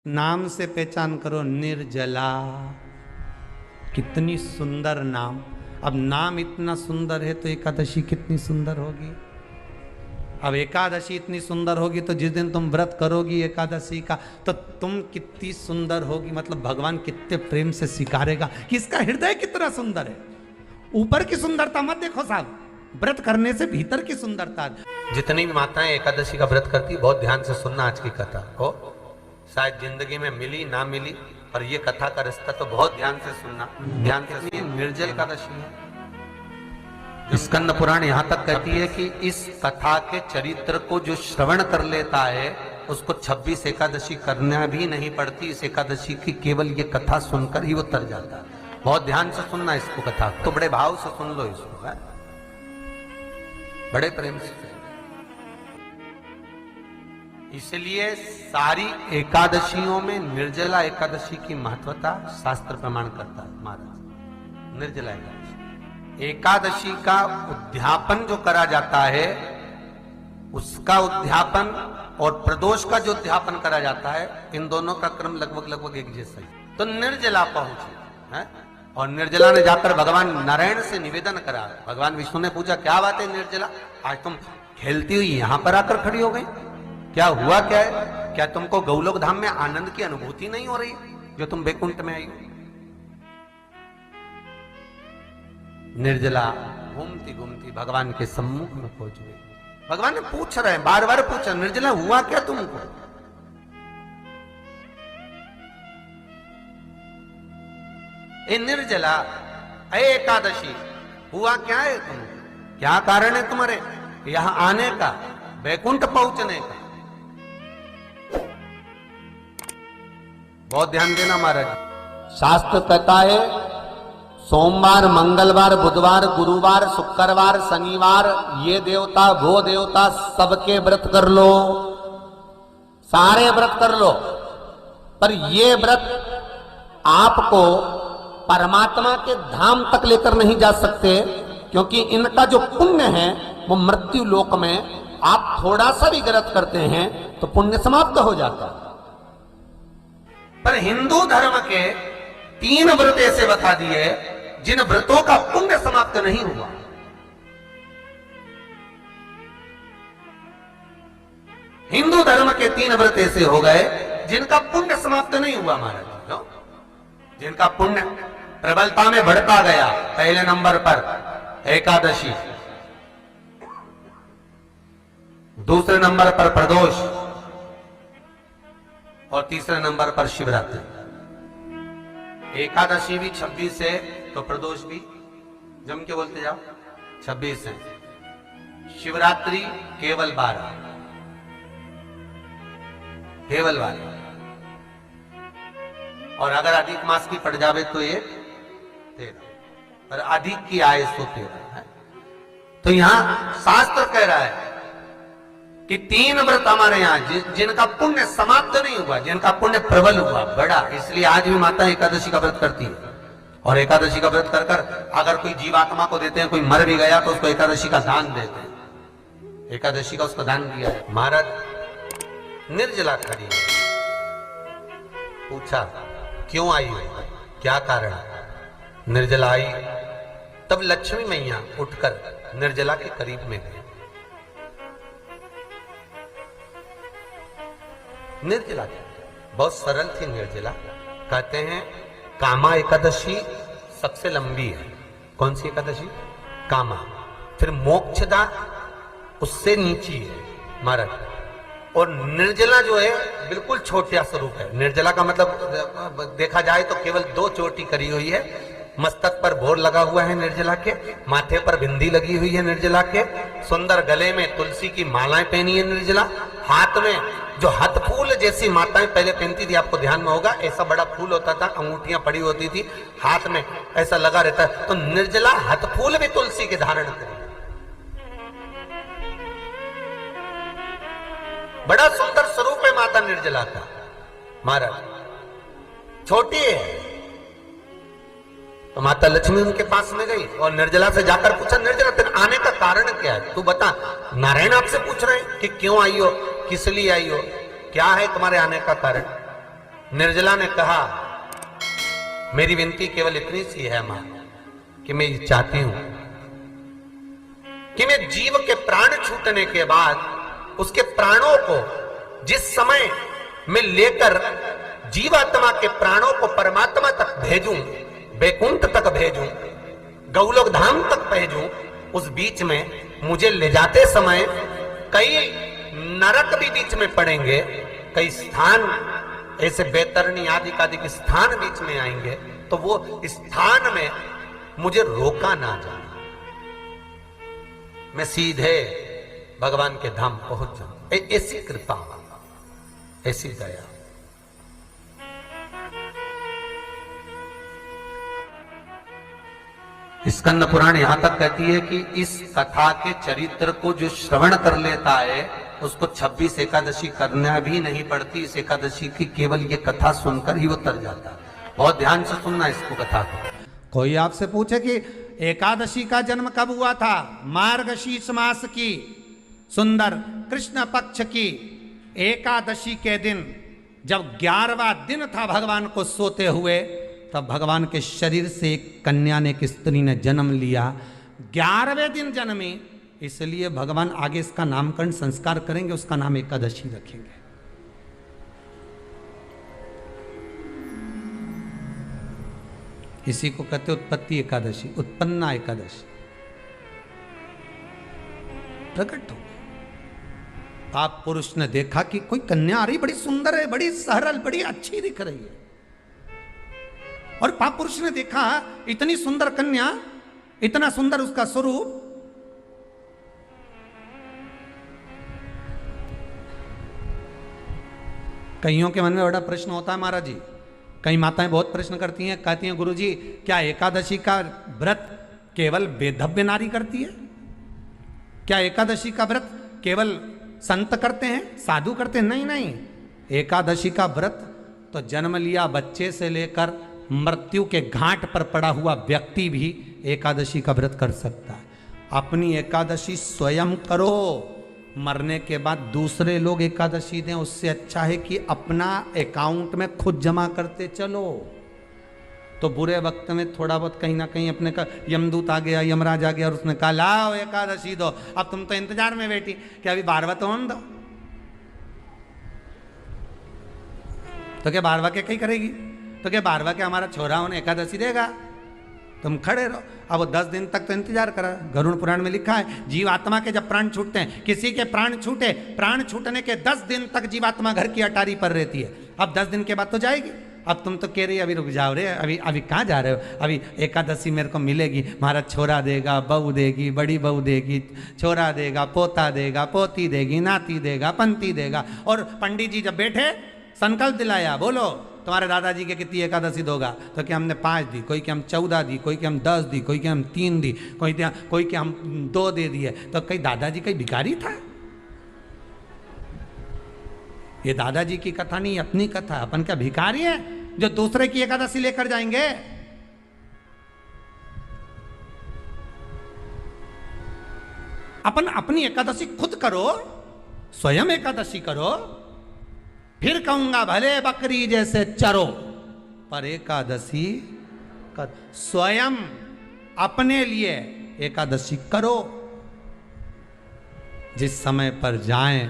नाम से पहचान करो, निर्जला। कितनी सुंदर नाम। अब नाम इतना सुंदर है तो एकादशी कितनी सुंदर होगी। अब एकादशी इतनी सुंदर होगी तो जिस दिन तुम व्रत करोगी एकादशी का तो तुम कितनी सुंदर होगी। मतलब भगवान कितने प्रेम से स्वीकारेगा कि इसका हृदय कितना सुंदर है। ऊपर की सुंदरता मत देखो साहब, व्रत करने से भीतर की सुंदरता। जितनी भी माताएं एकादशी का व्रत करती है बहुत ध्यान से सुनना आज की कथा को। शायद जिंदगी में मिली ना मिली, पर ये कथा का रिश्ता तो बहुत ध्यान से सुनना। ध्यान से निर्जल एकादशी है। स्कंद पुराण यहां तक कहती है कि इस कथा के चरित्र को जो श्रवण कर लेता है उसको 26 एकादशी करना भी नहीं पड़ती। इस एकादशी की केवल ये कथा सुनकर ही वो तर जाता है। बहुत ध्यान से सुनना इसको, कथा तो बड़े भाव से सुन लो इसको, है? बड़े प्रेम से। इसलिए सारी एकादशियों में निर्जला एकादशी की महत्वता शास्त्र प्रमाण करता है महाराज। निर्जला एकादशी का उद्यापन जो करा जाता है, उसका उद्यापन और प्रदोष का जो उद्यापन करा जाता है, इन दोनों का क्रम लगभग एक जैसा ही। तो निर्जला पहुंची है और निर्जला ने जाकर भगवान नारायण से निवेदन करा। भगवान विष्णु ने पूछा, क्या बात है निर्जला, आज तुम खेलती हुई यहां पर आकर खड़ी हो गई, क्या हुआ क्या है? क्या तुमको गौलोक धाम में आनंद की अनुभूति नहीं हो रही जो तुम बैकुंठ में आई हो? निर्जला घूमती घूमती भगवान के सम्मुख में पहुंच गई। भगवान ने पूछ रहे हैं, बार बार पूछा, निर्जला हुआ क्या तुमको? ए निर्जला, ए एकादशी, हुआ क्या है तुमको? क्या कारण है तुम्हारे यहां आने का, बैकुंठ पहुंचने का? बहुत ध्यान देना महाराज। शास्त्र कहता है सोमवार, मंगलवार, बुधवार, गुरुवार, शुक्रवार, शनिवार, ये देवता वो देवता सबके व्रत कर लो, सारे व्रत कर लो, पर ये व्रत आपको परमात्मा के धाम तक लेकर नहीं जा सकते, क्योंकि इनका जो पुण्य है वो मृत्यु लोक में आप थोड़ा सा भी व्रत करते हैं तो पुण्य समाप्त हो जाता है। पर हिंदू धर्म के 3 व्रत ऐसे बता दिए जिन व्रतों का पुण्य समाप्त नहीं हुआ। हिंदू धर्म के 3 व्रत ऐसे हो गए जिनका पुण्य समाप्त नहीं हुआ महाराज। जिनका पुण्य प्रबलता में बढ़ता गया। पहले नंबर पर एकादशी, दूसरे नंबर पर प्रदोष और तीसरे नंबर पर शिवरात्रि। एकादशी भी 26 है तो प्रदोष भी जम के बोलते जाओ 26 है। शिवरात्रि केवल 12, केवल 12, और अगर अधिक मास की पड़ जावे तो ये 13, पर अधिक की आय तो 13 है। तो यहां शास्त्र कह रहा है कि 3 व्रत हमारे यहाँ जिनका पुण्य समाप्त नहीं हुआ, जिनका पुण्य प्रबल हुआ, बड़ा। इसलिए आज भी माता एकादशी का व्रत करती है। और एकादशी का व्रत कर कर अगर कोई जीवात्मा को देते हैं, कोई मर भी गया तो उसको एकादशी का दान देते हैं। एकादशी का उसको दान दिया है। महाराज निर्जला खड़ी है। पूछा क्यों आई हो, क्या कारण? निर्जला आई तब लक्ष्मी मैया उठकर निर्जला के करीब में गई। निर्जला बहुत सरल थी। निर्जला कहते हैं कामा एकादशी सबसे लंबी है। कौन सी एकादशी? कामा। फिर मोक्षदा उससे नीची है महाराज। और निर्जला जो है बिल्कुल छोटा स्वरूप है। निर्जला का मतलब देखा जाए तो केवल 2 चोटी करी हुई है। मस्तक पर भोर लगा हुआ है निर्जला के, माथे पर बिंदी लगी हुई है निर्जला के, सुंदर गले में तुलसी की मालाएं पहनी है निर्जला। हाथ में जो हाथ फूल जैसी माताएं पहले पहनती थी, आपको ध्यान में होगा, ऐसा बड़ा फूल होता था, अंगूठियां पड़ी होती थी, हाथ में ऐसा लगा रहता है। तो निर्जला हाथ फूल भी तुलसी के धारण करी। बड़ा सुंदर स्वरूप है माता निर्जला का महाराज। छोटी है तो माता लक्ष्मी उनके पास में गई और निर्जला से जाकर पूछा, निर्जला तेरे आने का कारण क्या है, तू बता। नारायण आपसे पूछ रहे हैं कि क्यों आई हो, किस लिए आई हो, क्या है तुम्हारे आने का कारण? निर्जला ने कहा, मेरी विनती केवल इतनी सी है मां कि मैं ये चाहती हूं कि मैं जीव के प्राण छूटने के बाद उसके प्राणों को जिस समय मैं लेकर जीवात्मा के प्राणों को परमात्मा तक भेजूं, बैकुंठ तक भेजूं, गौलोक धाम तक भेजूं, उस बीच में मुझे ले जाते समय कई नरक भी बीच में पड़ेंगे, कई स्थान ऐसे बैतरणी आदि के स्थान बीच में आएंगे, तो वो स्थान में मुझे रोका ना जाना, मैं सीधे भगवान के धाम पहुंच जाऊं। ऐसी कृपा, ऐसी दया। स्कंद पुराण यहां तक कहती है कि इस कथा के चरित्र को जो श्रवण कर लेता है उसको 26 एकादशी करना भी नहीं पड़ती। इस एकादशी की केवल ये कथा सुनकर ही वो तर जाता है। बहुत ध्यान से सुनना इसको, कथा को। कोई आपसे पूछे कि एकादशी का जन्म कब हुआ था? मार्गशीर्ष मास की सुंदर कृष्ण पक्ष की एकादशी के दिन, जब 11वां दिन था भगवान को सोते हुए, तब भगवान के शरीर से एक कन्या ने, एक स्त्री ने जन्म लिया। 11वें दिन जन्मी, इसलिए भगवान आगे इसका नामकरण संस्कार करेंगे, उसका नाम एकादशी रखेंगे। इसी को कहते उत्पत्ति एकादशी, उत्पन्ना एकादशी। प्रकट हो पाप पुरुष ने देखा कि कोई कन्या आ रही, बड़ी सुंदर है, बड़ी सरल, बड़ी अच्छी दिख रही है। और पाप पुरुष ने देखा इतनी सुंदर कन्या, इतना सुंदर उसका स्वरूप, कईयों के मन में बड़ा प्रश्न होता है महाराज जी। कई माताएं बहुत प्रश्न करती हैं, कहती हैं गुरुजी क्या एकादशी का व्रत केवल वेदव्य नारी करती है? क्या एकादशी का व्रत केवल संत करते हैं, साधु करते हैं? नहीं नहीं, एकादशी का व्रत तो जन्म लिया बच्चे से लेकर मृत्यु के घाट पर पड़ा हुआ व्यक्ति भी एकादशी का व्रत कर सकता है। अपनी एकादशी स्वयं करो, मरने के बाद दूसरे लोग एकादशी दें, उससे अच्छा है कि अपना अकाउंट में खुद जमा करते चलो। तो बुरे वक्त में थोड़ा बहुत कहीं ना कहीं अपने का यमदूत आ गया, यमराज आ गया और उसने कहा लाओ एकादशी दो। अब तुम तो इंतजार में बैठी कि अभी 12वां तो होने दो, तो क्या 12वां के कहीं करेगी? तो क्या 12वां के हमारा छोरा होने एकादशी देगा? तुम खड़े रहो। अब वो 10 दिन तक तो इंतजार करा। गरुड़ पुराण में लिखा है जीवात्मा के जब प्राण छूटते हैं, किसी के प्राण छूटे, प्राण छूटने के 10 दिन तक जीवात्मा घर की अटारी पर रहती है। अब 10 दिन के बाद तो जाएगी। अब तुम तो कह रही अभी रुक जाओ रे, अभी कहाँ जा रहे हो? अभी एकादशी मेरे को मिलेगी, हमारा छोरा देगा, बहू देगी, बड़ी बहू देगी, छोरा देगा, पोता देगा, पोती देगी, नाती देगा, पंती देगा। और पंडित जी जब बैठे संकल्प दिलाया, बोलो तुम्हारे दादाजी के कितनी एकादशी दोगा? तो क्या हमने 5 दी, कोई के हम 14 दी, कोई के हम 10 दी, कोई के हम 3 दी, कोई के हम 2 दे दिए। तो कहीं दादाजी कहीं भिखारी था? ये दादाजी की कथा नहीं, अपनी कथा। अपन क्या भिखारी है जो दूसरे की एकादशी लेकर जाएंगे? अपन अपनी एकादशी खुद करो, स्वयं एकादशी करो, फिर कहूंगा भले बकरी जैसे चरो, पर एकादशी कर। स्वयं अपने लिए एकादशी करो। जिस समय पर जाएं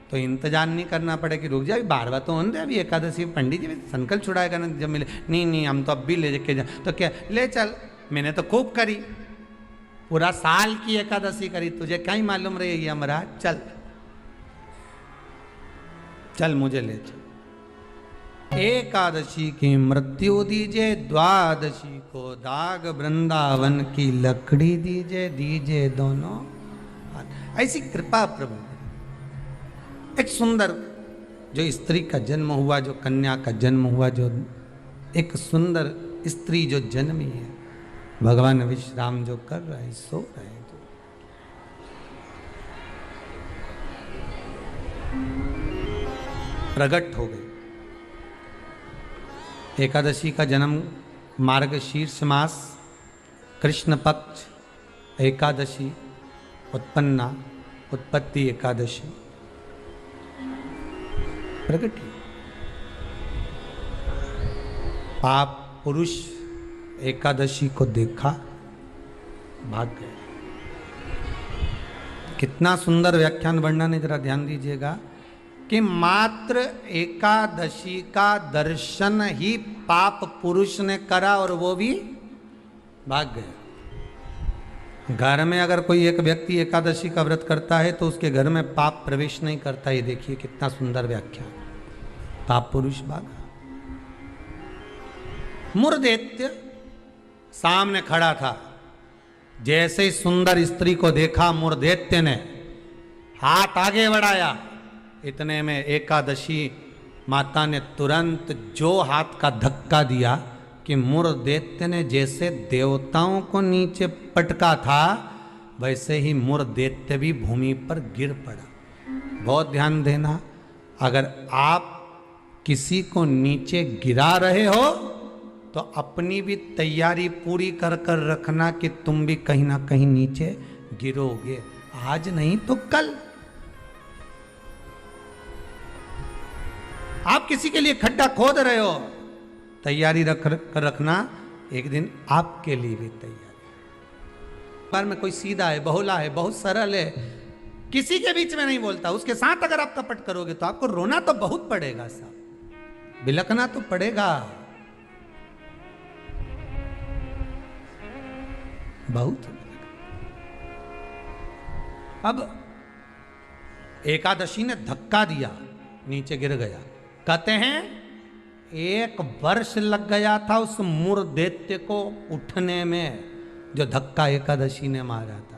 तो इंतजार नहीं करना पड़े कि रुक जाए 12वां तो होने दे, अभी एकादशी पंडित जी संकल्प छुड़ाएगा ना जब मिले। नहीं हम तो अब भी ले के जाए। तो क्या ले चल, मैंने तो खूब करी, पूरा साल की एकादशी करी, तुझे क्या ही मालूम रहेगी यमराज? चल चल मुझे ले चल। एकादशी की मृत्यु दीजिए, द्वादशी को दाग वृंदावन की लकड़ी दीजिए दोनों। ऐसी कृपा प्रभु। एक सुंदर जो स्त्री का जन्म हुआ, जो कन्या का जन्म हुआ, जो एक सुंदर स्त्री जो जन्मी है, भगवान विश्राम जो कर रहे हैं, सो रहे हैं, प्रकट हो गई। एकादशी का जन्म मार्गशीर्ष मास कृष्ण पक्ष एकादशी, उत्पन्ना, उत्पत्ति एकादशी प्रकट हुई। पाप पुरुष एकादशी को देखा, भाग गए। कितना सुंदर व्याख्यान वर्णन है, जरा ध्यान दीजिएगा कि मात्र एकादशी का दर्शन ही पाप पुरुष ने करा और वो भी भाग गया। घर में अगर कोई एक व्यक्ति एकादशी का व्रत करता है तो उसके घर में पाप प्रवेश नहीं करता। ये देखिए कितना सुंदर व्याख्यान। पाप पुरुष भागा। मुरदैत्य सामने खड़ा था। जैसे ही सुंदर स्त्री को देखा, मुरदैत्य ने हाथ आगे बढ़ाया। इतने में एकादशी माता ने तुरंत जो हाथ का धक्का दिया कि मुरदैत्य ने जैसे देवताओं को नीचे पटका था, वैसे ही मुरदैत्य भी भूमि पर गिर पड़ा। बहुत ध्यान देना, अगर आप किसी को नीचे गिरा रहे हो तो अपनी भी तैयारी पूरी कर कर रखना कि तुम भी कहीं ना कहीं नीचे गिरोगे, आज नहीं तो कल। आप किसी के लिए खड्डा खोद रहे हो, तैयारी कर रखना, एक दिन आपके लिए भी तैयारी। बार में कोई सीधा है, बहुला है, बहुत सरल है, किसी के बीच में नहीं बोलता, उसके साथ अगर आप कपट करोगे तो आपको रोना तो बहुत पड़ेगा साहब, बिलखना तो पड़ेगा बहुत। अब एकादशी ने धक्का दिया, नीचे गिर गया। कहते हैं 1 वर्ष लग गया था उस मुरदैत्य को उठने में, जो धक्का एकादशी ने मारा था।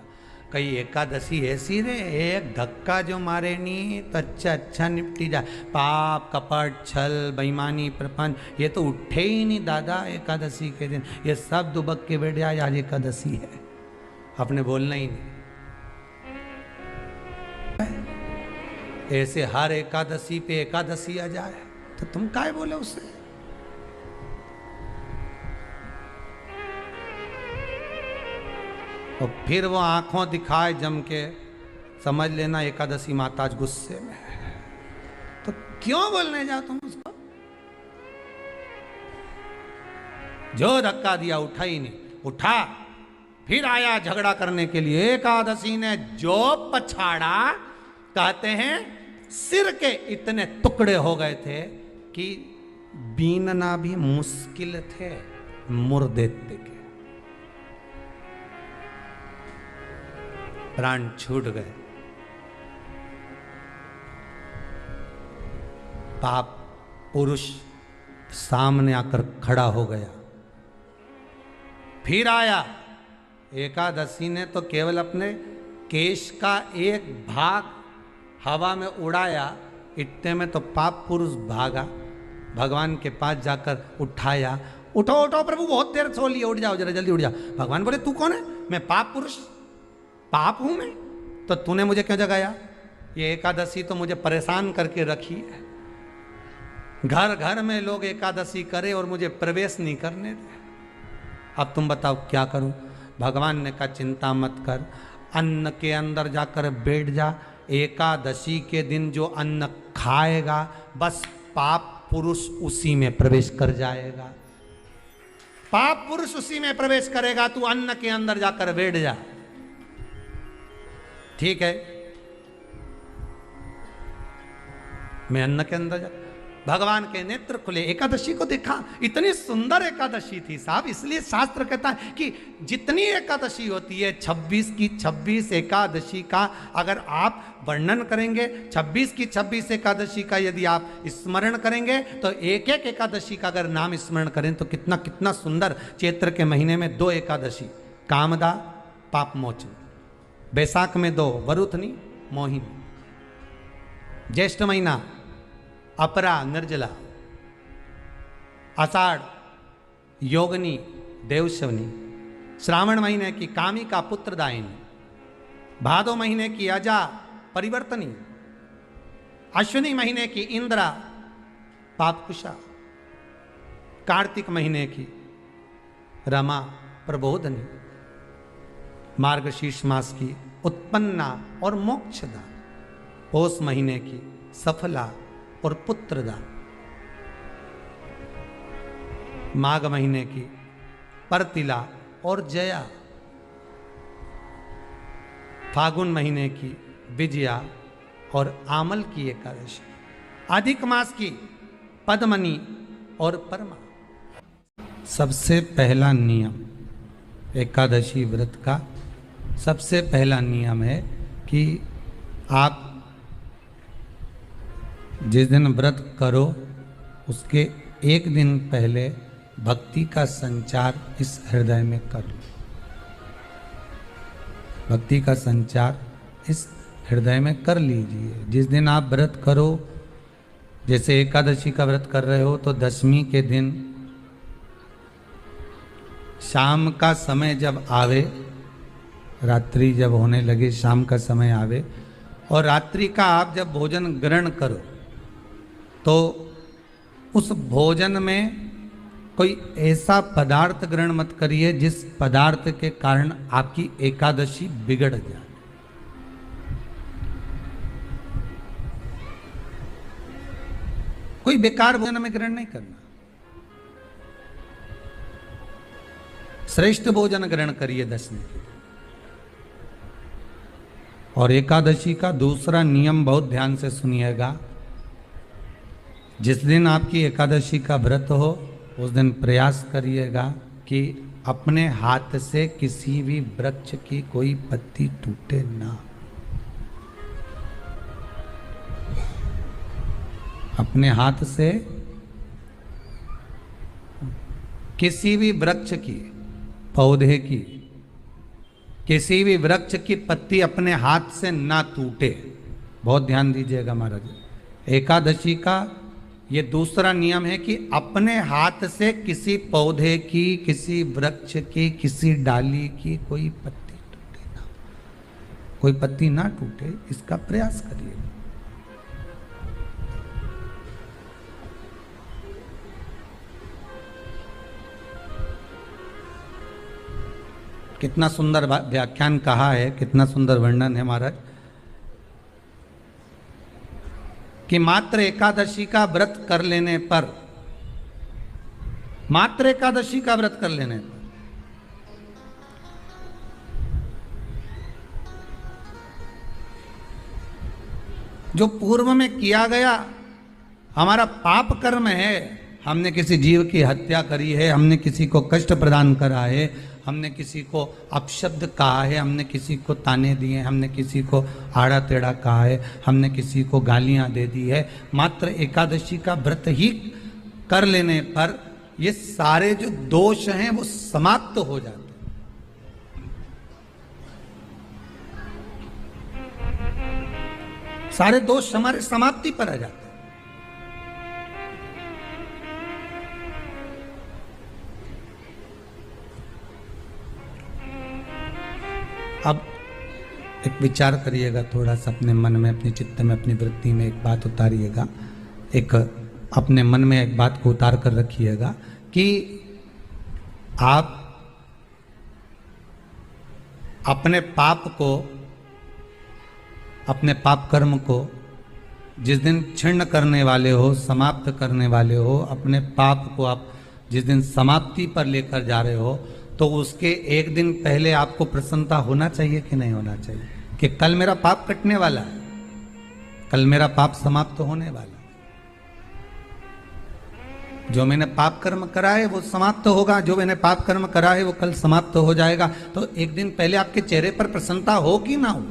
कई एकादशी ऐसी रे, एक धक्का जो मारे नहीं तो अच्छा निपटी जाए। पाप कपट छल बेईमानी प्रपंच ये तो उठे ही नहीं दादा एकादशी के दिन, ये सब दुबक के बैठ जाए। आज एकादशी है, आपने बोलना ही नहीं। ऐसे हर एकादशी पे एकादशी आ जाए तो तुम काय बोले उससे। और फिर वो आंखों दिखाए जम के, समझ लेना एकादशी माता आज गुस्से में है। तो क्यों बोलने जाओ तुम उसको? जो धक्का दिया उठा ही नहीं, उठा फिर आया झगड़ा करने के लिए। एकादशी ने जो पछाड़ा, कहते हैं सिर के इतने टुकड़े हो गए थे कि बीनना भी मुश्किल थे मुरदैत्य के। प्राण छूट गए। पाप पुरुष सामने आकर खड़ा हो गया। फिर आया। एकादशी ने तो केवल अपने केश का एक भाग हवा में उड़ाया, इतने में तो पाप पुरुष भागा, भगवान के पास जाकर उठाया। उठो उठो प्रभु, बहुत देर सो लिए, उठ जाओ जरा जल्दी उठ जाओ। भगवान बोले तू कौन है? मैं पाप पुरुष, पाप हूं मैं, तो तूने मुझे क्यों जगाया? ये एकादशी तो मुझे परेशान करके रखी है। घर घर में लोग एकादशी करे और मुझे प्रवेश नहीं करने दे। अब तुम बताओ क्या करूं? भगवान ने कहा चिंता मत कर, अन्न के अंदर जाकर बैठ जा। एकादशी के दिन जो अन्न खाएगा बस पाप पुरुष उसी में प्रवेश कर जाएगा। पाप पुरुष उसी में प्रवेश करेगा, तू अन्न के अंदर जाकर बैठ जा। ठीक है, मैं अन्न के अंदर जा। भगवान के नेत्र खुले, एकादशी को देखा। इतनी सुंदर एकादशी थी साहब, इसलिए शास्त्र कहता है कि जितनी एकादशी होती है 26 की 26 एकादशी का अगर आप वर्णन करेंगे, 26 की 26 एकादशी का यदि आप स्मरण करेंगे तो एक एक एकादशी का अगर नाम स्मरण करें तो कितना कितना सुंदर। चैत्र के महीने में 2 एकादशी, कामदा पाप मोचन। बैसाख में 2, वरुथनी मोहिनी। ज्येष्ठ महीना अपरा निर्जला। आषाढ़ योगनी देवशवनी। श्रावण महीने की कामिका पुत्रदायिनी। भादो महीने की अजा परिवर्तनी। अश्विनी महीने की इंद्रा पापकुशा। कार्तिक महीने की रमा प्रबोधनी। मार्गशीर्ष मास की उत्पन्ना और मोक्षदा। पौष महीने की सफला और पुत्रदा। माघ महीने की परतिला और जया, फागुन महीने की विजया और आमल की एकादशी, अधिक मास की पद्मनी और परमा। सबसे पहला नियम एकादशी व्रत का, सबसे पहला नियम है कि आप जिस दिन व्रत करो उसके एक दिन पहले भक्ति का संचार इस हृदय में कर लो। भक्ति का संचार इस हृदय में कर लीजिए। जिस दिन आप व्रत करो, जैसे एकादशी का व्रत कर रहे हो तो दशमी के दिन शाम का समय जब आवे, रात्रि जब होने लगे, शाम का समय आवे और रात्रि का आप जब भोजन ग्रहण करो तो उस भोजन में कोई ऐसा पदार्थ ग्रहण मत करिए जिस पदार्थ के कारण आपकी एकादशी बिगड़ जाए। कोई बेकार भोजन में ग्रहण नहीं करना, श्रेष्ठ भोजन ग्रहण करिए दशमी के। और एकादशी का दूसरा नियम बहुत ध्यान से सुनिएगा। जिस दिन आपकी एकादशी का व्रत हो उस दिन प्रयास करिएगा कि अपने हाथ से किसी भी वृक्ष की कोई पत्ती टूटे ना। अपने हाथ से किसी भी वृक्ष की, पौधे की, किसी भी वृक्ष की पत्ती अपने हाथ से ना टूटे। बहुत ध्यान दीजिएगा महाराज। एकादशी का ये दूसरा नियम है कि अपने हाथ से किसी पौधे की, किसी वृक्ष की, किसी डाली की कोई पत्ती टूटे ना, कोई पत्ती ना टूटे, इसका प्रयास करिए। कितना सुंदर व्याख्यान कहा है, कितना सुंदर वर्णन है महाराज कि मात्र एकादशी का व्रत कर लेने पर, मात्र एकादशी का व्रत कर लेने पर जो पूर्व में किया गया हमारा पाप कर्म है, हमने किसी जीव की हत्या करी है, हमने किसी को कष्ट प्रदान करा है, हमने किसी को अपशब्द कहा है, हमने किसी को ताने दिए, हमने किसी को आड़ा टेढ़ा कहा है, हमने किसी को गालियां दे दी है, मात्र एकादशी का व्रत ही कर लेने पर ये सारे जो दोष हैं वो समाप्त हो जाते हैं। सारे दोष हमारे समाप्ति पर आ जाते हैं। अब एक विचार करिएगा थोड़ा सा अपने मन में, अपने चित्त में, अपनी वृत्ति में एक बात उतारिएगा, एक अपने मन में एक बात को उतार कर रखिएगा कि आप अपने पाप को, अपने पाप कर्म को जिस दिन क्षीण करने वाले हो, समाप्त करने वाले हो, अपने पाप को आप जिस दिन समाप्ति पर लेकर जा रहे हो तो उसके एक दिन पहले आपको प्रसन्नता होना चाहिए कि नहीं होना चाहिए कि कल मेरा पाप कटने वाला है, कल मेरा पाप समाप्त होने वाला है, जो मैंने पाप कर्म करा है वो समाप्त होगा, जो मैंने पाप कर्म करा है वो कल समाप्त हो जाएगा। तो एक दिन पहले आपके चेहरे पर प्रसन्नता हो कि ना हो?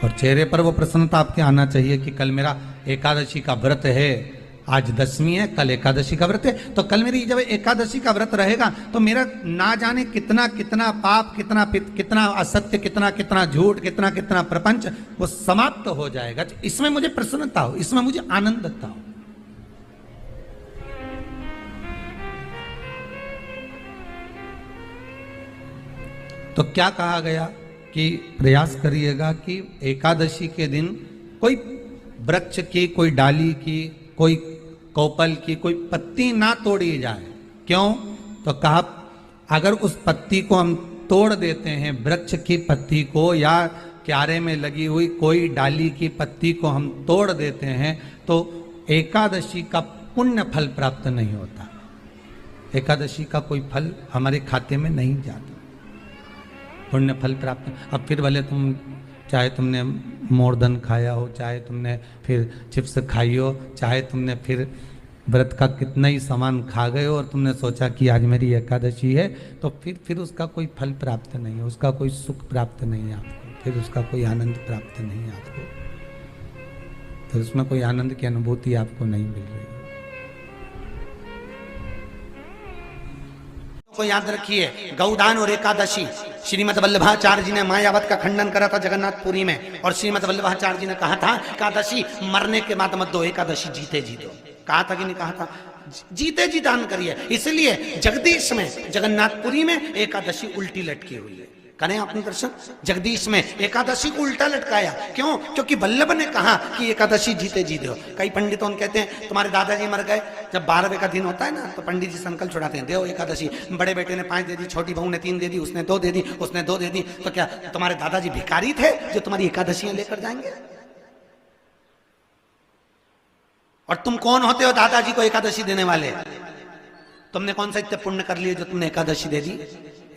और चेहरे पर वो प्रसन्नता आपके आना चाहिए कि कल मेरा एकादशी का व्रत है, आज दशमी है, कल एकादशी का व्रत है, तो कल मेरी जब एकादशी का व्रत रहेगा तो मेरा ना जाने कितना कितना पाप, कितना असत्य, कितना झूठ, कितना प्रपंच वो समाप्त हो जाएगा। इसमें मुझे प्रसन्नता हो, इसमें मुझे आनंदता हो। तो क्या कहा गया कि प्रयास करिएगा कि एकादशी के दिन कोई वृक्ष की, कोई डाली की, कोई कोपल की कोई पत्ती ना तोड़ी जाए। क्यों? तो कहा अगर उस पत्ती को हम तोड़ देते हैं, वृक्ष की पत्ती को या क्यारे में लगी हुई कोई डाली की पत्ती को हम तोड़ देते हैं तो एकादशी का पुण्य फल प्राप्त नहीं होता, एकादशी का कोई फल हमारे खाते में नहीं जाता, पुण्य फल प्राप्त। अब फिर भले तुम चाहे तुमने मोरधन खाया हो, चाहे तुमने फिर चिप्स खाई हो, चाहे तुमने फिर व्रत का कितना ही सामान खा गए हो और तुमने सोचा कि आज मेरी एकादशी है, तो फिर उसका कोई फल प्राप्त नहीं है, उसका कोई सुख प्राप्त नहीं है आपको, फिर उसका कोई आनंद प्राप्त नहीं है आपको, फिर उसमें कोई आनंद की अनुभूति आपको नहीं मिल रही। को याद रखिए, गौदान और एकादशी, श्रीमद् वल्लभाचार्य जी ने मायावत का खंडन करा था जगन्नाथपुरी में, और श्रीमद् वल्लभाचार्य जी ने कहा था एकादशी मरने के बाद मत दो, एकादशी जीते जी दो। कहा था कि नहीं कहा था? जीते जी दान करिए। इसलिए जगदीश में, जगन्नाथपुरी में एकादशी उल्टी लटकी हुई है। करें आपने दर्शन? जगदीश में एकादशी को उल्टा लटकाया, क्यों? क्योंकि वल्लभ ने कहा कि एकादशी जीते जी दो। कई पंडितों कहते हैं तुम्हारे दादाजी मर गए, जब 12वें का दिन होता है ना तो पंडित जी संकल्प छुड़ाते हैं, दो एकादशी। बड़े बेटे ने 5 दे दी, छोटी बहू ने 3 दे दी, उसने 2 दे दी, उसने 2 दे दी, तो क्या तुम्हारे दादाजी भिखारी थे जो तुम्हारी एकादशियां लेकर जाएंगे? और तुम कौन होते हो दादाजी को एकादशी देने वाले? तुमने कौन सा इतने पुण्य कर लिए जो तुमने एकादशी दे दी?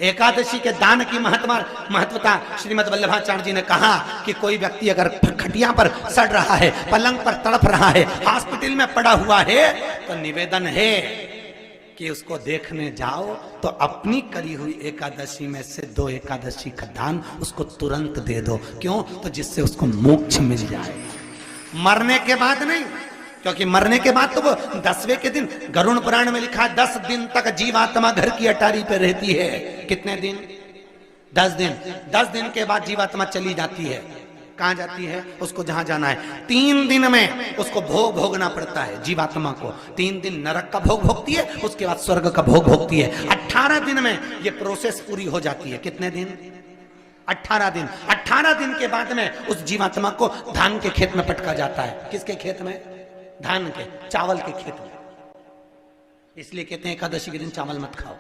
एकादशी के दान की महत्वता श्रीमद् वल्लभाचार्य जी ने कहा कि कोई व्यक्ति अगर खटिया पर सड़ रहा है, पलंग पर तड़प रहा है, हॉस्पिटल में पड़ा हुआ है, तो निवेदन है कि उसको देखने जाओ तो अपनी करी हुई एकादशी में से 2 एकादशी का दान उसको तुरंत दे दो। क्यों? तो जिससे उसको मोक्ष मिल जाए, मरने के बाद नहीं। क्योंकि मरने के बाद तो वो 10वें के दिन, गरुड़ पुराण में लिखा है 10 दिन तक जीवात्मा घर की अटारी पे रहती है। कितने दिन? 10 दिन। 10 दिन के बाद जीवात्मा चली जाती है। कहां जाती है? उसको जहां जाना है। 3 दिन में उसको भोग भोगना पड़ता है जीवात्मा को। 3 दिन नरक का भोग भोगती है, उसके बाद स्वर्ग का भोग भोगती है। 18 दिन में ये प्रोसेस पूरी हो जाती है। कितने दिन? 18 दिन। 18 दिन के बाद में उस जीवात्मा को धान के खेत में पटका जाता है। किसके खेत में? धान के, चावल के खेत में। इसलिए कहते हैं एकादशी के दिन चावल मत खाओ।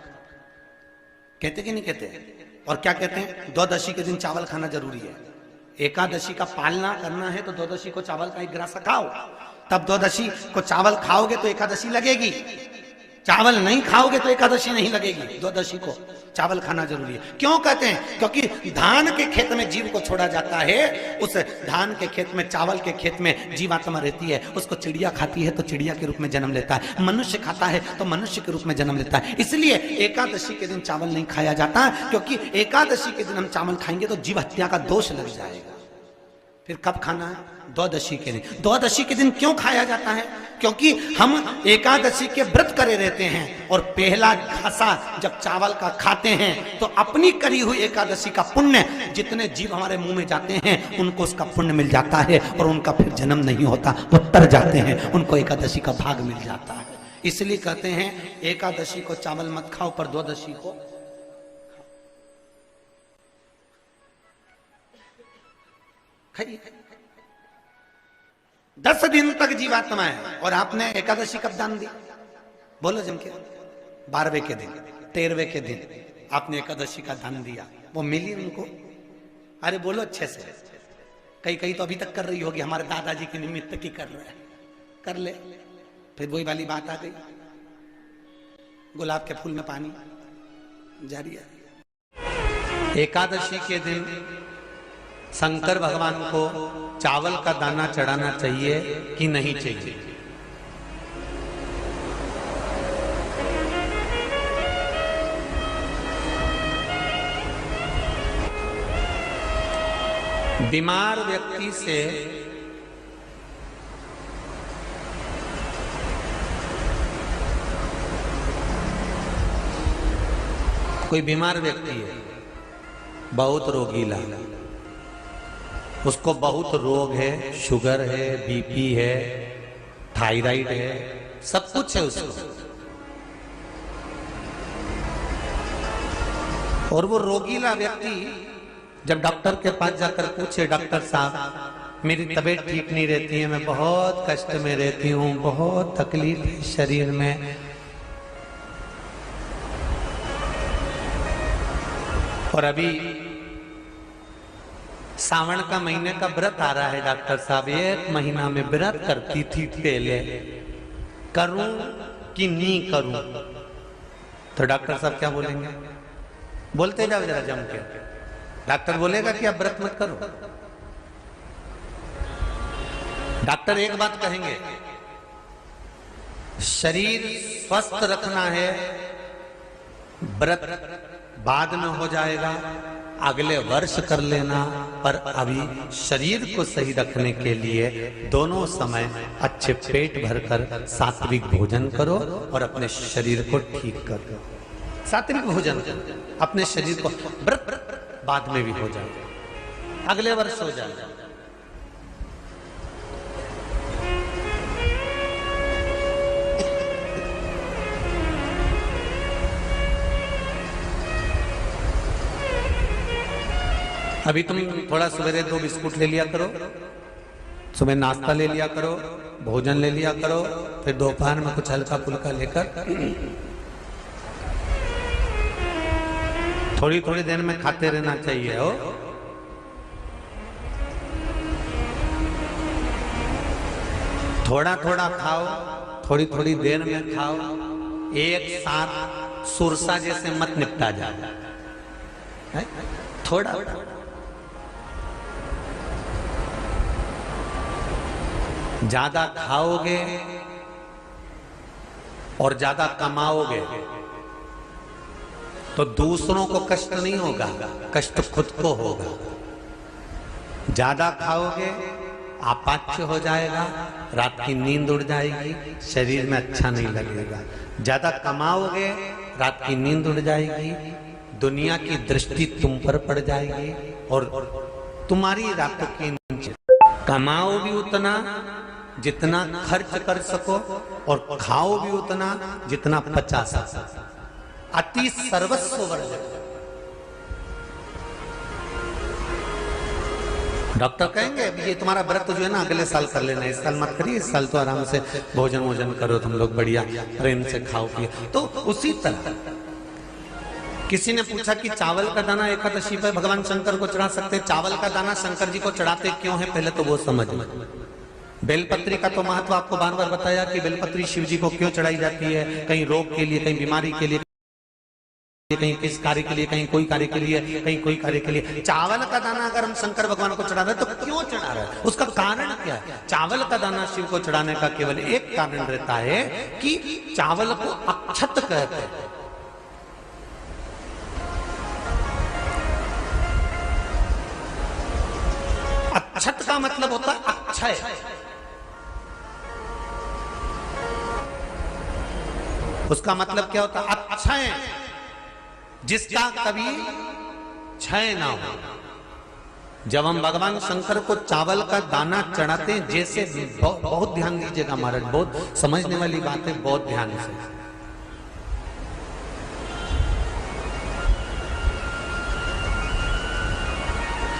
कहते कि नहीं कहते? और क्या कहते हैं? द्वादशी के दिन चावल खाना जरूरी है। एकादशी का पालना करना है तो द्वादशी को चावल का 1 गिलास खाओ, तब द्वादशी को चावल खाओगे तो एकादशी लगेगी। चावल नहीं खाओगे तो एकादशी नहीं लगेगी। द्वादशी को चावल खाना जरूरी है। क्यों कहते हैं? क्योंकि धान के खेत में जीव को छोड़ा जाता है, उस धान के खेत में, चावल के खेत में जीवात्मा रहती है। उसको चिड़िया खाती है तो चिड़िया के रूप में जन्म लेता है, मनुष्य खाता है तो मनुष्य के रूप में जन्म लेता है। इसलिए एकादशी के दिन चावल नहीं खाया जाता, क्योंकि एकादशी के दिन हम चावल खाएंगे तो जीव हत्या का दोष लग जाएगा। फिर कब खाना है? द्वादशी के दिन। द्वादशी के दिन क्यों खाया जाता है? क्योंकि हम एकादशी के व्रत करे रहते हैं, और पहला घासा जब चावल का खाते हैं तो अपनी करी हुई एकादशी का पुण्य, जितने जीव हमारे मुंह में जाते हैं उनको उसका पुण्य मिल जाता है, और उनका फिर जन्म नहीं होता, वो तर जाते हैं, उनको एकादशी का भाग मिल जाता है। इसलिए कहते हैं एकादशी को चावल मत खाओ, पर द्वादशी को खाइए। 10 दिन तक जीवात्मा है, और आपने एकादशी कब दान दी? बोलो जम के। 12वें के दिन, 13वें के दिन आपने एकादशी का दान दिया, वो मिली उनको? अरे बोलो अच्छे से। कई तो अभी तक कर रही होगी, हमारे दादाजी के निमित्त की कर रहे हैं, कर ले। फिर वही वाली बात आ गई, गुलाब के फूल में पानी जारी है। एकादशी के दिन शंकर भगवान को चावल का दाना चढ़ाना चाहिए कि नहीं चाहिए? बीमार व्यक्ति से कोई बीमार व्यक्ति है, बहुत रोगीला, उसको बहुत रोग है, शुगर है, बीपी है, थायराइड है, सब कुछ है उसको, और वो रोगीला व्यक्ति जब डॉक्टर के पास जाकर पूछे, डॉक्टर साहब मेरी तबीयत ठीक नहीं रहती है, मैं बहुत कष्ट में रहती हूँ, बहुत तकलीफ है शरीर में, और अभी सावन का महीने का व्रत आ रहा है डॉक्टर साहब, 1 महीना में व्रत करती थी पहले, करूं कि नहीं करूं? तो डॉक्टर साहब क्या बोलेंगे? बोलते जाओ जरा जम के। डॉक्टर बोलेगा कि आप व्रत मत करो। डॉक्टर एक बात कहेंगे, शरीर स्वस्थ रखना है, व्रत बाद में हो जाएगा, अगले वर्ष कर लेना, पर अभी शरीर को सही रखने के लिए दोनों समय अच्छे पेट भरकर सात्विक भोजन करो और अपने शरीर को ठीक करो। सात्विक भोजन करो, अपने शरीर को, व्रत बाद में भी हो जाएगा, अगले वर्ष हो जाएगा। अभी तुम थोड़ा सवेरे 2 बिस्कुट ले लिया करो, सुबह नाश्ता ले लिया करो, भोजन ले लिया करो, फिर दोपहर में कुछ हल्का फुल्का लेकर थोड़ी थोड़ी देर में खाते रहना चाहिए हो। थोड़ा थोड़ा खाओ, थोड़ी थोड़ी देर में खाओ, एक साथ सुरसा जैसे मत निपटा जाए, थोड़ा ज्यादा खाओगे और ज्यादा कमाओगे तो दूसरों को कष्ट नहीं होगा, कष्ट खुद को होगा। ज्यादा खाओगे आपाच्य हो जाएगा, रात की नींद उड़ जाएगी, शरीर में अच्छा नहीं लगेगा। ज्यादा कमाओगे, रात की नींद उड़ जाएगी, दुनिया की दृष्टि तुम पर पड़ जाएगी और तुम्हारी रातों की नींद। कमाओ भी उतना जितना खर्च कर सको और खाओ भी उतना जितना पचा सको। अति सर्वस्व वर्जक। डॉक्टर कहेंगे ये तुम्हारा व्रत जो है ना अगले साल कर लेना, इस साल मत करिए, इस साल तो आराम से भोजन वोजन करो तुम लोग, बढ़िया प्रेम से खाओ पिए। तो उसी तरह किसी ने पूछा कि चावल का दाना एकादशी पर भगवान शंकर को चढ़ा सकते? चावल का दाना शंकर जी को चढ़ाते क्यों है, पहले तो वो समझ लो। बेलपत्री का तो महत्व आपको बार बार बताया कि बेलपत्री शिव जी को क्यों चढ़ाई जाती है, कहीं रोग के लिए, कहीं बीमारी के लिए, कहीं किस कार्य के लिए, कहीं कोई कार्य के लिए, कहीं कोई कार्य के लिए। चावल का दाना अगर हम शंकर भगवान को चढ़ा रहे हैं तो क्यों चढ़ा रहे हैं, उसका कारण क्या है? चावल का दाना शिव को चढ़ाने का केवल एक कारण रहता है कि चावल को अक्षत कहते हैं। अक्षत का मतलब होता है अक्षय। उसका मतलब क्या होता है? अक्षय, जिसका कभी क्षय ना हो। जब हम भगवान शंकर को चावल का दाना चढ़ाते हैं, जैसे बहुत ध्यान दीजिएगा महाराज, बहुत समझने वाली बात है, बहुत ध्यान से।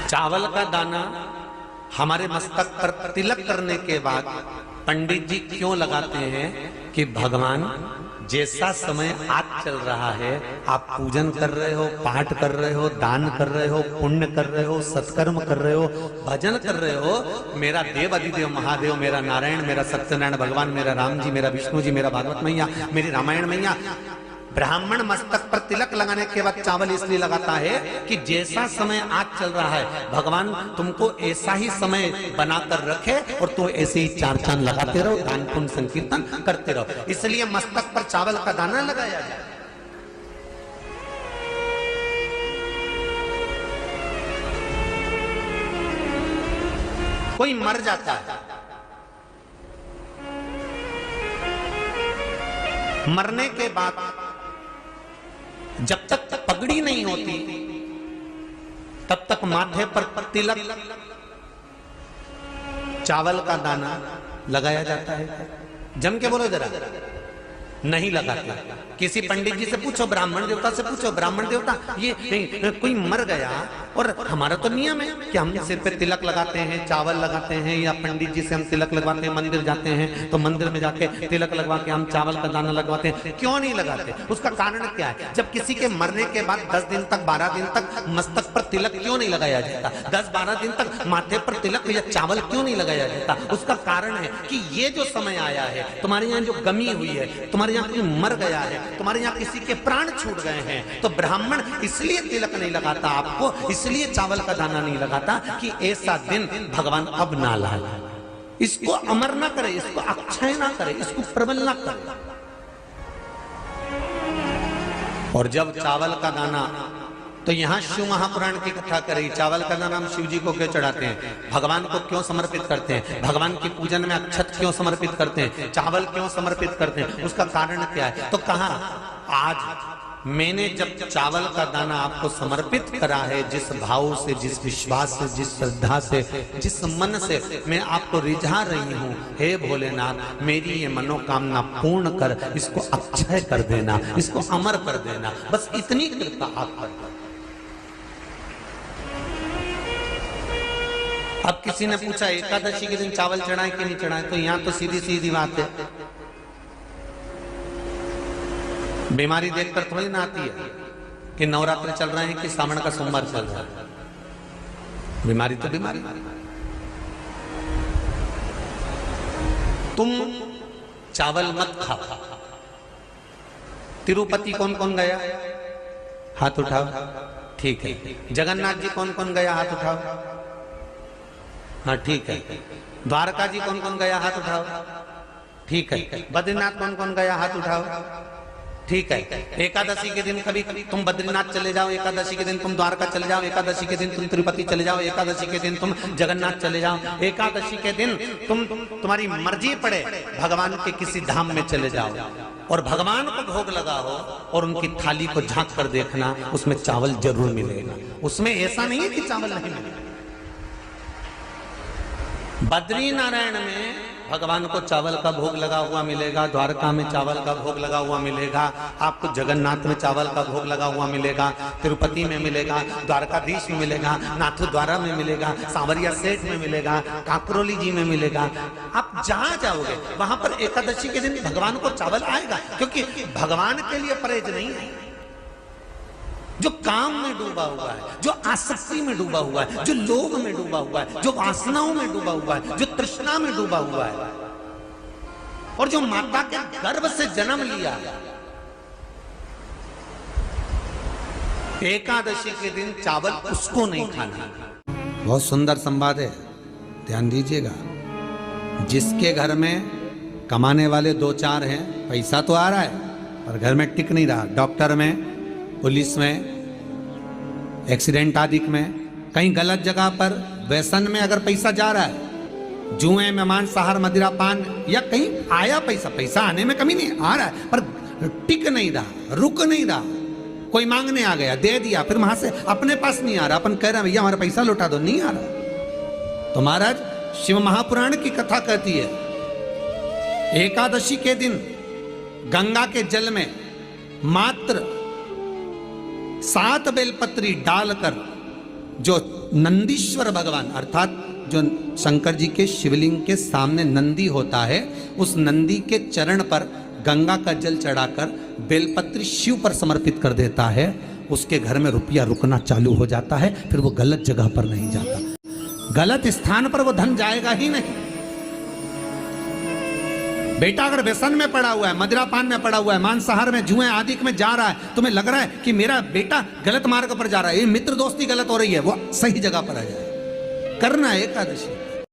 चावल का दाना हमारे मस्तक पर तिलक करने के बाद पंडित जी क्यों लगाते हैं कि भगवान जैसा समय आज चल रहा है, आप पूजन कर रहे हो, पाठ कर रहे हो, दान कर रहे हो, पुण्य कर रहे हो, सत्कर्म कर रहे हो, भजन कर रहे हो, मेरा देव अधिदेव महादेव, मेरा नारायण, मेरा सत्यनारायण भगवान, मेरा राम जी, मेरा विष्णु जी, मेरा भागवत मैया, मेरी रामायण मैया, ब्राह्मण मस्तक पर तिलक लगाने के बाद चावल इसलिए लगाता है कि जैसा समय आज चल रहा है, भगवान तुमको ऐसा ही समय बनाकर रखे और तो ऐसे ही 4 चांद लगाते रहो, दान पुण्य संकीर्तन करते रहो। इसलिए मस्तक पर चावल का दाना लगाया जाए। कोई मर जाता है, मरने के बाद जब तक पगड़ी नहीं होती तब तक माथे पर तिलक, चावल का दाना लगाया जाता है। जम के बोलो जरा, नहीं लगाते। किसी पंडित जी से पूछो, ब्राह्मण देवता से पूछो, ब्राह्मण देवता ये कोई मर गया, और हमारा तो नियम है कि हम सिर पे तिलक लगाते हैं, चावल लगाते हैं, या पंडित जी से हम तिलक लगवाते हैं, मंदिर जाते हैं तो मंदिर में जाके तिलक लगवा के हम चावल का दाना लगवाते हैं। क्यों नहीं लगाते? उसका कारण क्या है? जब किसी के मरने के बाद 10 दिन तक 12 दिन तक मस्तक पर तिलक क्यों नहीं लगाया जाता? 10-12 दिन तक माथे पर तिलक या चावल क्यों नहीं लगाया जाता? उसका कारण है कि ये जो समय आया है, तुम्हारे यहाँ जो गमी हुई है, तुम्हारे यहाँ कोई मर गया है, तुम्हारे यहाँ किसी के प्राण छूट गए हैं, तो ब्राह्मण इसलिए तिलक नहीं लगाता आपको, इसलिए चावल का दाना नहीं लगाता कि ऐसा दिन भगवान अब ना लाए, इसको अमर ना करे, इसको अक्षय ना करे, इसको प्रबल ना करे। और जब चावल का दाना, तो यहां शिव महापुराण की कथा करी, चावल का दाना हम शिव जी को क्यों चढ़ाते हैं, भगवान को क्यों समर्पित करते हैं, भगवान के पूजन में अक्षत क्यों समर्पित करते हैं, चावल क्यों समर्पित करते हैं, उसका कारण क्या है? तो कहा आज मैंने जब चावल का दाना आपको समर्पित करा है, जिस भाव से, जिस विश्वास से, जिस श्रद्धा से, जिस मन से मैं आपको रिझा रही हूं, हे भोलेनाथ मेरी ये मनोकामना पूर्ण कर, इसको अक्षय कर देना, इसको अमर कर देना, बस इतनी कृपा आप कर। अब किसी ने पूछा एकादशी के दिन चावल चढ़ाए कि नहीं चढ़ाए, तो यहां तो सीधी सीधी बात है, बीमारी देखकर थोड़ी ना आती है कि नवरात्र चल रहे हैं कि सावन का सोमवार चल रहा है, बीमारी तो बीमारी। तुम चावल मत खाओ। तिरुपति कौन कौन गया? हाथ उठाओ। ठीक है। जगन्नाथ जी कौन कौन गया? हाथ उठाओ। हाँ ठीक है। द्वारका जी कौन कौन गया? हाथ उठाओ। ठीक है। बद्रीनाथ कौन कौन गया? हाथ उठाओ। ठीक है। एकादशी के दिन कभी तुम बद्रीनाथ चले जाओ, एकादशी के दिन तुम द्वारका चले जाओ, एकादशी के दिन तुम तिरुपति चले जाओ, एकादशी के दिन तुम जगन्नाथ चले जाओ, एकादशी के दिन तुम्हारी मर्जी पड़े भगवान के किसी धाम में चले जाओ और भगवान को भोग लगाओ और उनकी थाली को झांक कर देखना, उसमें चावल जरूर मिलेगा। उसमें ऐसा नहीं है कि चावल नहीं मिलेगा। बद्री नारायण में भगवान को चावल का भोग लगा हुआ मिलेगा, द्वारका में चावल का भोग लगा हुआ मिलेगा, आपको जगन्नाथ में चावल का भोग लगा हुआ मिलेगा, तिरुपति में मिलेगा, द्वारकाधीश में मिलेगा, नाथू द्वारा में मिलेगा, सांवरिया सेठ में मिलेगा, काकरोली जी में मिलेगा। आप जहां जाओगे वहां पर एकादशी के दिन भगवान को चावल आएगा, क्योंकि भगवान के लिए परहेज नहीं है। जो काम में डूबा हुआ है, जो आसक्ति में डूबा हुआ है, जो लोभ में डूबा हुआ है, जो वासनाओं में डूबा हुआ है, जो तृष्णा में डूबा हुआ है, और जो माता के गर्भ से जन्म लिया, एकादशी के दिन चावल उसको नहीं खाना। बहुत सुंदर संवाद है, ध्यान दीजिएगा। जिसके घर में कमाने वाले 2-4 हैं, पैसा तो आ रहा है पर घर में टिक नहीं रहा, डॉक्टर में, पुलिस में, एक्सीडेंट आदि में, कहीं गलत जगह पर व्यसन में अगर पैसा जा रहा है, जुए में, मांसाहार, मदिरा पान, या कहीं आया पैसा आने में कमी नहीं, आ रहा है पर टिक नहीं रहा, रुक नहीं रहा, कोई मांगने आ गया, दे दिया, फिर वहां से अपने पास नहीं आ रहा, अपन कह रहे हैं भैया हमारा पैसा लौटा दो, नहीं आ रहा। तो महाराज शिव महापुराण की कथा कहती है, एकादशी के दिन गंगा के जल में मात्र 7 बेलपत्री डालकर जो नंदीश्वर भगवान अर्थात जो शंकर जी के शिवलिंग के सामने नंदी होता है, उस नंदी के चरण पर गंगा का जल चढ़ाकर बेलपत्री शिव पर समर्पित कर देता है, उसके घर में रुपया रुकना चालू हो जाता है, फिर वो गलत जगह पर नहीं जाता, गलत स्थान पर वो धन जाएगा ही नहीं। बेटा अगर व्यसन में पड़ा हुआ है, मदिरा पान में पड़ा हुआ है, मांसाहार में, जुए आदि में जा रहा है, तुम्हें लग रहा है कि मेरा बेटा गलत मार्ग पर जा रहा है, ये मित्र दोस्ती गलत हो रही है, वो सही जगह पर आ जाए। करना है एकादशी।